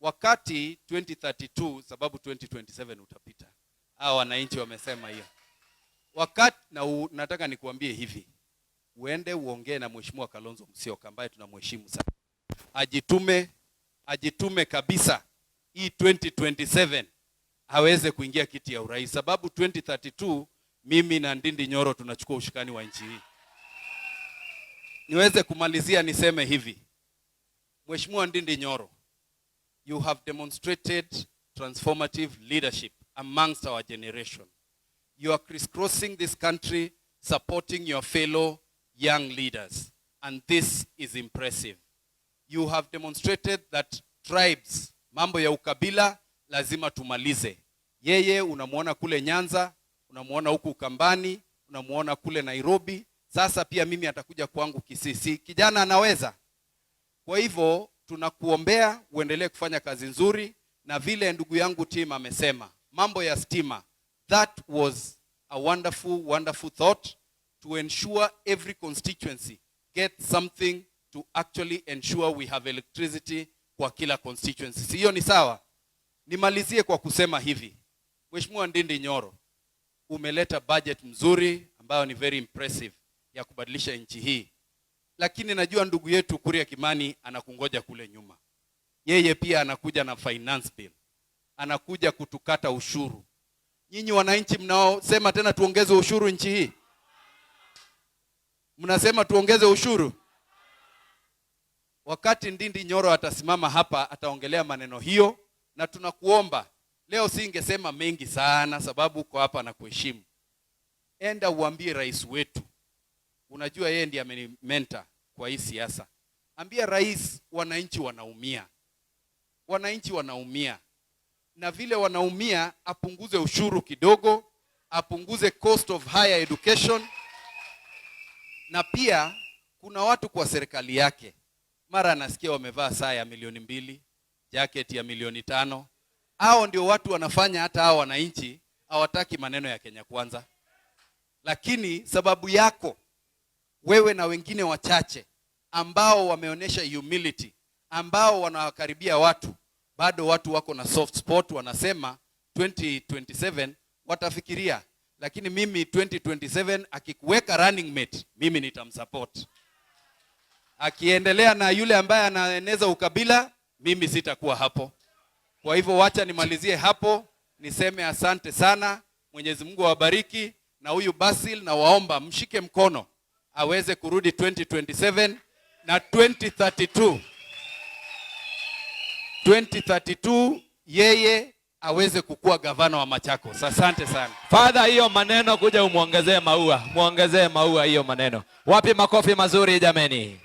wakati 2032, sababu 2027 utapita. Hao wananchi wamesema hiyo. Wakati nataka nikuambie hivi. Uende uongee na Mheshimiwa Kalonzo Musyoka ambaye tunamheshimu sana. Ajitume kabisa hii 2027 aweze kuingia kiti ya urais, sababu 2032 mimi na Ndindi Nyoro tunachukua ushukani wa nchi hii. Niweze kumalizia niseme hivi. Mheshimiwa Ndindi Nyoro, you have demonstrated transformative leadership amongst our generation. You are crisscrossing this country, supporting your fellow young leaders, and this is impressive. You have demonstrated that tribes, mambo ya ukabila lazima tumalize. Yeye unamuona kule Nyanza, unamuona huku Ukambani, unamuona kule Nairobi, sasa pia mimi atakuja kwangu Kisii. Kijana anaweza. Kwa hivyo tunakuombea uendelee kufanya kazi nzuri, na vile ndugu yangu Tim amesema, mambo ya stima, that was a wonderful thought to ensure every constituency gets something to actually ensure we have electricity kwa kila constituency. Hiyo ni sawa. Nimalizie kwa kusema hivi. Mheshimiwa Ndindi Nyoro, umeleta budget mzuri ambayo ni very impressive ya kubadilisha nchi hii. Lakini najua ndugu yetu Kuria Kimani anakungoja kule nyuma. Yeye pia anakuja na finance bill. Anakuja kutukata ushuru. Nyinyi wananchi mnaosema tena tuongeze ushuru nchi hii. Mnasema tuongeze ushuru. Wakati Ndindi Nyoro atasimama hapa ataongelea maneno hiyo, na tunakuomba leo, singesema mengi sana sababu uko hapa na kuheshimu. Enda uambie rais wetu, unajua yeye ndiye amenimenta kwa hii siasa. Ambia rais, wananchi wanaumia. Wananchi wanaumia. Na vile wanaumia, apunguze ushuru kidogo, apunguze cost of higher education. Na pia kuna watu kwa serikali yake, mara anasikia wamevaa saa ya milioni 2, jacket ya milioni 5. Hao ndio watu wanafanya hata hao wananchi hawataki maneno ya Kenya Kwanza. Lakini sababu yako wewe na wengine wachache ambao wameonyesha humility, ambao wanawakaribia watu, bado watu wako na soft spot, wanasema 2027 watafikiria. Lakini mimi 2027 akikuweka running mate, mimi nitamsupport. Akiendelea na yule ambaye anaeneza ukabila, mimi sitakuwa hapo. Kwa hivyo wacha nimalizie hapo, niseme asante sana, Mwenyezi Mungu awabariki, na huyu Basil na waomba mshike mkono aweze kurudi 2027 na 2032 yeye aweze kukua gavana wa Machakos. Asante sana. Father, hiyo maneno kuja umuongezee maua hiyo maneno. Wapi makofi mazuri jameni?